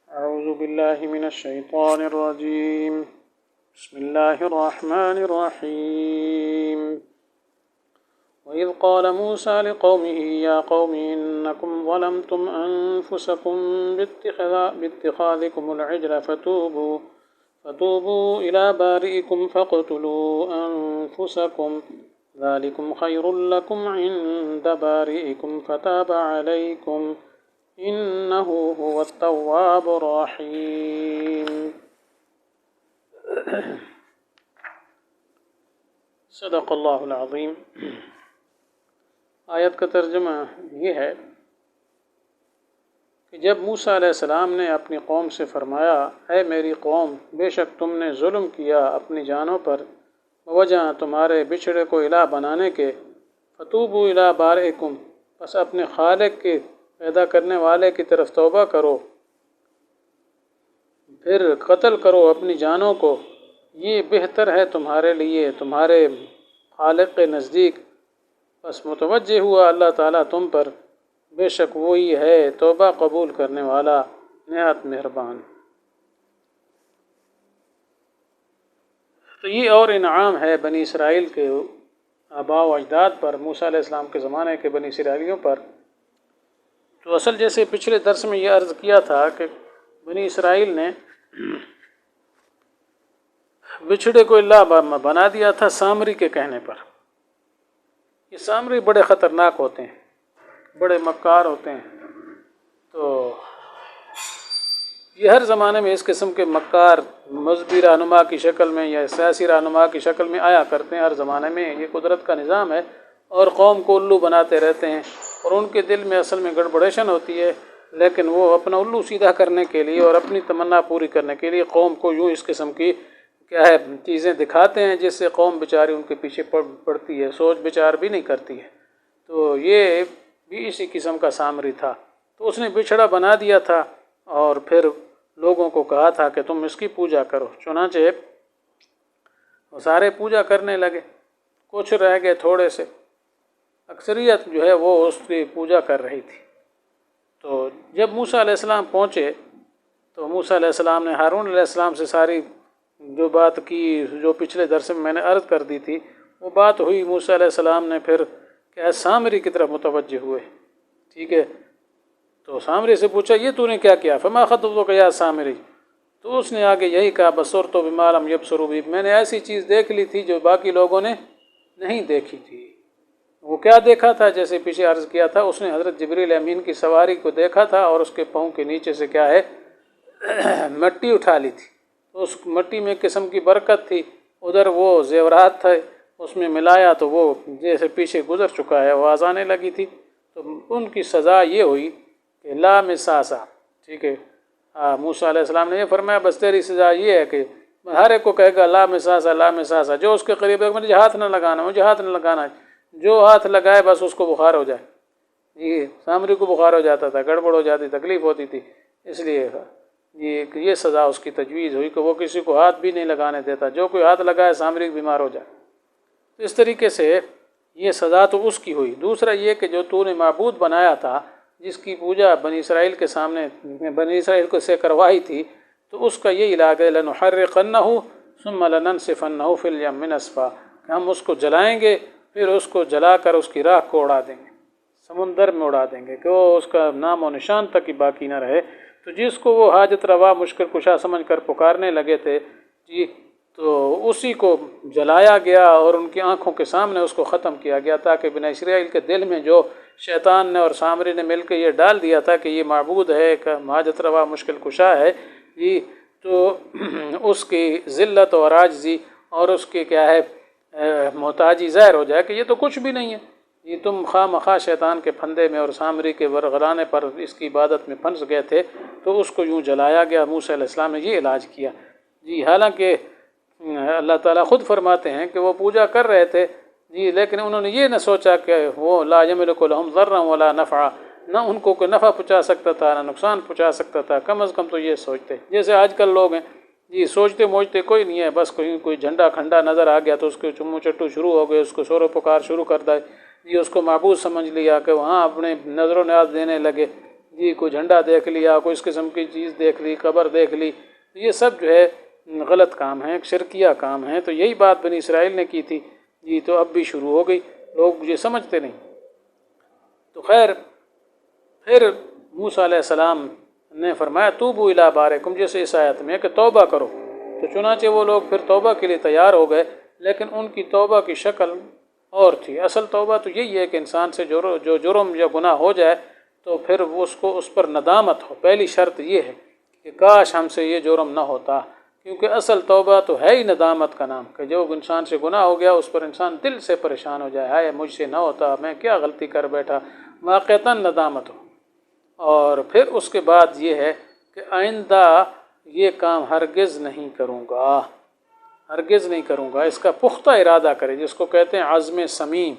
أعوذ بالله من الشيطان الرجيم. بسم الله الرحمن الرحيم. وإذ قال موسى لقومه يا قوم إنكم ظلمتم أنفسكم باتخاذكم العجل فتوبوا إلى بارئكم فاقتلوا أنفسكم ذلكم خير لكم عند بارئكم فتاب عليكم إنه هو التواب الرحيم. صدق اللہ العظیم. آیت کا ترجمہ یہ ہے کہ جب موسیٰ علیہ السلام نے اپنی قوم سے فرمایا اے میری قوم، بے شک تم نے ظلم کیا اپنی جانوں پر بوجہ تمہارے بچھڑے کو الہ بنانے کے، فتوبوا الی بارئکم، بس اپنے خالق کے پیدا کرنے والے کی طرف توبہ کرو، پھر قتل کرو اپنی جانوں کو، یہ بہتر ہے تمہارے لیے تمہارے خالق کے نزدیک. بس متوجہ ہوا اللہ تعالیٰ تم پر، بے شک وہی ہے توبہ قبول کرنے والا نہایت مہربان. تو یہ اور انعام ہے بنی اسرائیل کے آباء و اجداد پر، موسیٰ علیہ السلام کے زمانے کے بنی اسرائیلیوں پر. تو اصل جیسے پچھلے درس میں یہ عرض کیا تھا کہ بنی اسرائیل نے بچھڑے کو اللہ بنا دیا تھا سامری کے کہنے پر. یہ سامری بڑے خطرناک ہوتے ہیں، بڑے مکار ہوتے ہیں. تو یہ ہر زمانے میں اس قسم کے مکار مذہبی رہنما کی شکل میں یا سیاسی رہنما کی شکل میں آیا کرتے ہیں. ہر زمانے میں یہ قدرت کا نظام ہے اور قوم کو الو بناتے رہتے ہیں اور ان کے دل میں اصل میں گڑبڑیشن ہوتی ہے، لیکن وہ اپنا الو سیدھا کرنے کے لیے اور اپنی تمنا پوری کرنے کے لیے قوم کو یوں اس قسم کی چیزیں دکھاتے ہیں جس سے قوم بیچاری ان کے پیچھے پڑتی ہے، سوچ بچار بھی نہیں کرتی ہے. تو یہ بھی اسی قسم کا سامری تھا. تو اس نے بچھڑا بنا دیا تھا اور پھر لوگوں کو کہا تھا کہ تم اس کی پوجا کرو. چنانچہ وہ سارے پوجا کرنے لگے، کچھ رہ گئے تھوڑے سے، اکثریت جو ہے وہ اس کی پوجا کر رہی تھی. تو جب موسیٰ علیہ السلام پہنچے تو موسیٰ علیہ السلام نے ہارون علیہ السلام سے ساری جو بات کی، جو پچھلے درس میں نے عرض کر دی تھی وہ بات ہوئی. موسیٰ علیہ السلام نے پھر کیا سامری کی طرف متوجہ ہوئے. ٹھیک ہے، تو سامری سے پوچھا یہ تو نے کیا فما خطبک یا سامری. تو اس نے آگے یہی کہا بصرت بما لم یبصروا بہ، میں نے ایسی چیز دیکھ لی تھی جو باقی لوگوں نے نہیں دیکھی تھی. وہ کیا دیکھا تھا؟ جیسے پیچھے عرض کیا تھا، اس نے حضرت جبریل امین کی سواری کو دیکھا تھا اور اس کے پاؤں کے نیچے سے کیا ہے مٹی اٹھا لی تھی. تو اس مٹی میں قسم کی برکت تھی، ادھر وہ زیورات تھے اس میں ملایا تو وہ جیسے پیچھے گزر چکا ہے آواز آنے لگی تھی. تو ان کی سزا یہ ہوئی کہ لا مساسا. ٹھیک ہے، موسیٰ علیہ السلام نے یہ فرمایا بس تیری سزا یہ ہے کہ ہر ایک کو کہے گا لا مساسا لا مساسا، جو اس کے قریب ہے مجھے ہاتھ نہ لگانا، مجھے ہاتھ نہ لگانا، جو ہاتھ لگائے بس اس کو بخار ہو جائے. یہ سامری کو بخار ہو جاتا تھا، گڑبڑ ہو جاتی، تکلیف ہوتی تھی. اس لیے یہ سزا اس کی تجویز ہوئی کہ وہ کسی کو ہاتھ بھی نہیں لگانے دیتا، جو کوئی ہاتھ لگائے سامری بیمار ہو جائے. تو اس طریقے سے یہ سزا تو اس کی ہوئی. دوسرا یہ کہ جو تو نے معبود بنایا تھا، جس کی پوجا بنی اسرائیل کے سامنے بنی اسرائیل کو سے کروائی تھی، تو اس کا یہ علاج ہے لَنُحَرِّقَنَّهُ ثُمَّ لَنَنْسِفَنَّهُ فِي الْيَمِّ نَسْفًا، کہ ہم اس کو جلائیں گے پھر اس کو جلا کر اس کی راکھ کو اڑا دیں گے، سمندر میں اڑا دیں گے کہ وہ اس کا نام و نشان تک ہی باقی نہ رہے. تو جس کو وہ حاجت روا مشکل کشا سمجھ کر پکارنے لگے تھے جی، تو اسی کو جلایا گیا اور ان کی آنکھوں کے سامنے اس کو ختم کیا گیا، تاکہ بنی اسرائیل کے دل میں جو شیطان نے اور سامری نے مل کے یہ ڈال دیا تھا کہ یہ معبود ہے، کہ حاجت روا مشکل کشا ہے جی، تو اس کی ذلت اور عاجزی اور اس کی کیا ہے محتاجی ظاہر ہو جائے کہ یہ تو کچھ بھی نہیں ہے، یہ تم خواہ مخواہ شیطان کے پھندے میں اور سامری کے ورغلانے پر اس کی عبادت میں پھنس گئے تھے. تو اس کو یوں جلایا گیا. موسیٰ علیہ السلام نے یہ علاج کیا جی. حالانکہ اللہ تعالیٰ خود فرماتے ہیں کہ وہ پوجا کر رہے تھے جی، لیکن انہوں نے یہ نہ سوچا کہ وہ لا یملک لہم ضرا ولا نفعا، نہ ان کو کوئی نفع پہنچا سکتا تھا نہ نقصان پہنچا سکتا تھا. کم از کم تو یہ سوچتے، جیسے آج کل لوگ ہیں جی، سوچتے موچتے کوئی نہیں ہے، بس کوئی جھنڈا کھنڈا نظر آ گیا تو اس کے چمو چٹو شروع ہو گئے، اس کو شور و پکار شروع کر دے جی، اس کو معبود سمجھ لیا کہ وہاں اپنے نظر و نیاز دینے لگے جی کوئی جھنڈا دیکھ لیا، کوئی اس قسم کی چیز دیکھ لی، قبر دیکھ لی، یہ سب جو ہے غلط کام ہیں، شرکیہ کام ہیں۔ تو یہی بات بنی اسرائیل نے کی تھی جی، تو اب بھی شروع ہو گئی، لوگ یہ سمجھتے نہیں۔ تو خیر پھر موسیٰ علیہ السلام نے فرمایا توبوا الی بارئکم، جیسے اس آیت میں کہ توبہ کرو۔ تو چنانچہ وہ لوگ پھر توبہ کے لیے تیار ہو گئے، لیکن ان کی توبہ کی شکل اور تھی۔ اصل توبہ تو یہی ہے کہ انسان سے جو جرم یا گناہ ہو جائے تو پھر اس پر ندامت ہو۔ پہلی شرط یہ ہے کہ کاش ہم سے یہ جرم نہ ہوتا، کیونکہ اصل توبہ تو ہے ہی ندامت کا نام، کہ جو انسان سے گناہ ہو گیا اس پر انسان دل سے پریشان ہو جائے، ہائے مجھ سے نہ ہوتا، میں کیا غلطی کر بیٹھا، واقعتاً ندامت ہو۔ اور پھر اس کے بعد یہ ہے کہ آئندہ یہ کام ہرگز نہیں کروں گا، ہرگز نہیں کروں گا، اس کا پختہ ارادہ کرے، جس کو کہتے ہیں عزم صمیم۔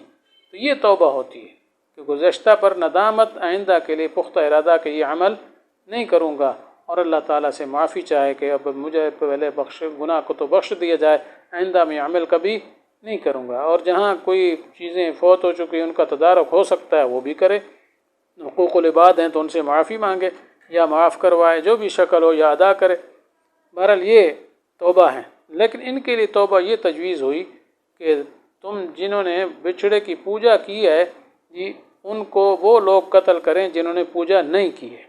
تو یہ توبہ ہوتی ہے کہ گزشتہ پر ندامت، آئندہ کے لیے پختہ ارادہ کہ یہ عمل نہیں کروں گا، اور اللہ تعالیٰ سے معافی چاہے کہ اب مجھے پہلے گناہ کو تو بخش دیا جائے، آئندہ میں عمل کبھی نہیں کروں گا۔ اور جہاں کوئی چیزیں فوت ہو چکی ان کا تدارک ہو سکتا ہے وہ بھی کرے، حقوق العباد ہیں تو ان سے معافی مانگے یا معاف کروائے، جو بھی شکل ہو یا ادا کرے۔ بہرحال یہ توبہ ہیں، لیکن ان کے لیے توبہ یہ تجویز ہوئی کہ تم جنہوں نے بچھڑے کی پوجا کی ہے جی، ان کو وہ لوگ قتل کریں جنہوں نے پوجا نہیں کی ہے۔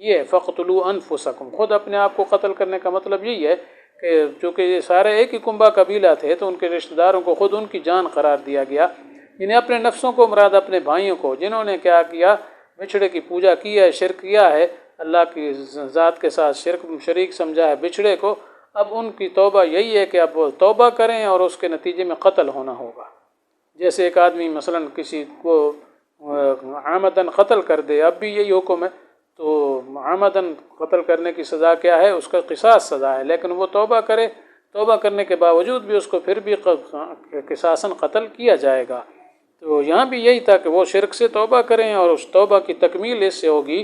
یہ فَاقْتُلُوا أَنفُسَكُمْ، خود اپنے آپ کو قتل کرنے کا مطلب یہی ہے کہ چونکہ یہ سارے ایک ہی کنبہ قبیلہ تھے تو ان کے رشتہ داروں کو خود ان کی جان قرار دیا گیا، یعنی اپنے نفسوں کو مراد اپنے بھائیوں کو، جنہوں نے کیا کیا، بچھڑے کی پوجا کی ہے، شرک کیا ہے، اللہ کی ذات کے ساتھ شریک سمجھا ہے بچھڑے کو، اب ان کی توبہ یہی ہے کہ اب وہ توبہ کریں اور اس کے نتیجے میں قتل ہونا ہوگا۔ جیسے ایک آدمی مثلا کسی کو عامداً قتل کر دے، اب بھی یہی حکم ہے، تو عامداً قتل کرنے کی سزا کیا ہے، اس کا قصاص سزا ہے، لیکن وہ توبہ کرے، توبہ کرنے کے باوجود بھی اس کو پھر بھی قصاصاً قتل کیا جائے گا۔ تو یہاں بھی یہی تھا کہ وہ شرک سے توبہ کریں اور اس توبہ کی تکمیل اس سے ہوگی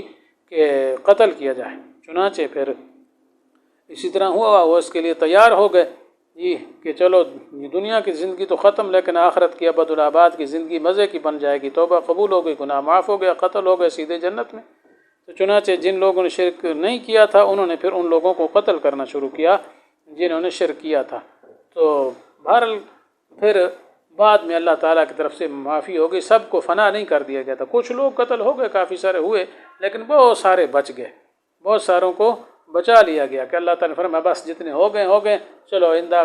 کہ قتل کیا جائے۔ چنانچہ پھر اسی طرح ہوا، وہ اس کے لیے تیار ہو گئے جی کہ چلو دنیا کی زندگی تو ختم، لیکن آخرت کی ابد الآباد کی زندگی مزے کی بن جائے گی، توبہ قبول ہو گئی، گناہ معاف ہو گیا، قتل ہو گئے، سیدھے جنت میں۔ تو چنانچہ جن لوگوں نے شرک نہیں کیا تھا انہوں نے پھر ان لوگوں کو قتل کرنا شروع کیا جنہوں نے شرک کیا تھا۔ تو بہرحال پھر بعد میں اللہ تعالیٰ کی طرف سے معافی ہو گئی، سب کو فنا نہیں کر دیا گیا تھا، کچھ لوگ قتل ہو گئے، کافی سارے ہوئے، لیکن بہت سارے بچ گئے، بہت ساروں کو بچا لیا گیا کہ اللہ تعالیٰ نے فرمایا بس جتنے ہو گئے، چلو آئندہ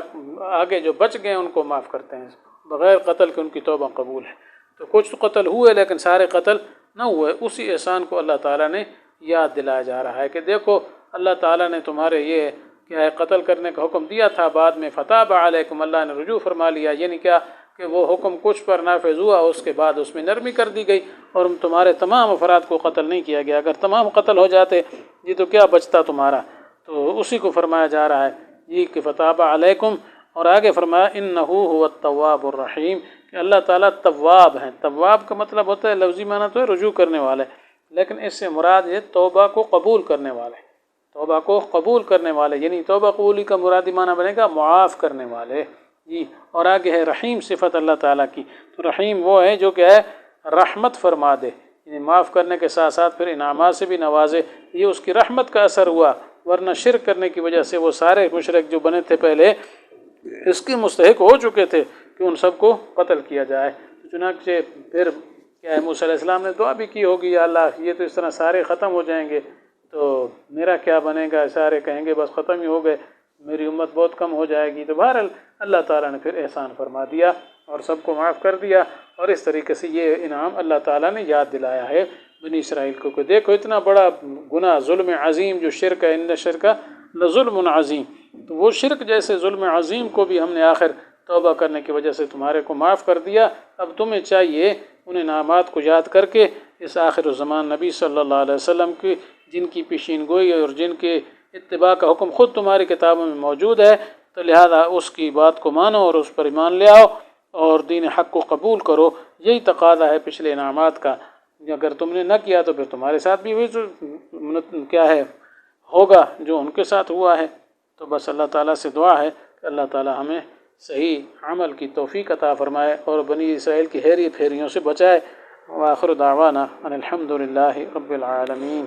آگے جو بچ گئے ان کو معاف کرتے ہیں، بغیر قتل کے ان کی توبہ قبول ہے۔ تو کچھ قتل ہوئے لیکن سارے قتل نہ ہوئے۔ اسی احسان کو اللہ تعالیٰ نے یاد دلایا جا رہا ہے کہ دیکھو اللہ تعالیٰ نے تمہارے یہ کیا ہے قتل کرنے کا حکم دیا تھا، بعد میں فتاب علیکم، اللہ نے رجوع فرما لیا، یعنی کیا کہ وہ حکم کچھ پر نافذ ہوا، اس کے بعد اس میں نرمی کر دی گئی اور تمہارے تمام افراد کو قتل نہیں کیا گیا۔ اگر تمام قتل ہو جاتے جی تو کیا بچتا تمہارا؟ تو اسی کو فرمایا جا رہا ہے جی کہ فتاب علیکم، اور آگے فرمایا انہ هو التواب الرحیم، کہ اللہ تعالیٰ تواب ہیں۔ تواب کا مطلب ہوتا ہے لفظی معنی تو ہے رجوع کرنے والے، لیکن اس سے مراد یہ توبہ کو قبول کرنے والے، توبہ کو قبول کرنے والے، یعنی توبہ قبولی کا مرادی معنی بنے گا معاف کرنے والے جی۔ اور آگے ہے رحیم، صفت اللہ تعالیٰ کی، تو رحیم وہ ہے جو کہ ہے رحمت فرما دے، یعنی معاف کرنے کے ساتھ ساتھ پھر انعامات سے بھی نوازے، یہ اس کی رحمت کا اثر ہوا، ورنہ شرک کرنے کی وجہ سے وہ سارے مشرک جو بنے تھے پہلے اس کے مستحق ہو چکے تھے کہ ان سب کو قتل کیا جائے۔ چنانچہ پھر کیا ہے موسیٰ علیہ السلام نے دعا بھی کی ہوگی، یا اللہ یہ تو اس طرح سارے ختم ہو جائیں گے تو میرا کیا بنے گا، سارے کہیں گے بس ختم ہی ہو گئے، میری امت بہت کم ہو جائے گی۔ تو بہرحال اللہ تعالیٰ نے پھر احسان فرما دیا اور سب کو معاف کر دیا، اور اس طریقے سے یہ انعام اللہ تعالیٰ نے یاد دلایا ہے بنی اسرائیل کو کہ دیکھو اتنا بڑا گناہ، ظلم عظیم جو شرک ہے، ان شرک لظلم عظیم، تو وہ شرک جیسے ظلم عظیم کو بھی ہم نے آخر توبہ کرنے کی وجہ سے تمہارے کو معاف کر دیا۔ اب تمہیں چاہیے ان انعامات کو یاد کر کے اس آخر الزمان نبی صلی اللہ علیہ وسلم کی، جن کی پیشین گوئی اور جن کے اتباع کا حکم خود تمہاری کتابوں میں موجود ہے، تو لہذا اس کی بات کو مانو اور اس پر ایمان لے آؤ اور دین حق کو قبول کرو۔ یہی تقاضا ہے پچھلے انعامات کا، اگر تم نے نہ کیا تو پھر تمہارے ساتھ بھی وہی کیا ہے ہوگا جو ان کے ساتھ ہوا ہے۔ تو بس اللہ تعالیٰ سے دعا ہے کہ اللہ تعالیٰ ہمیں صحیح عمل کی توفیق عطا فرمائے اور بنی اسرائیل کی ہیری پھیریوں سے بچائے۔ وآخر دعوانا ان الحمد للہ رب العالمین۔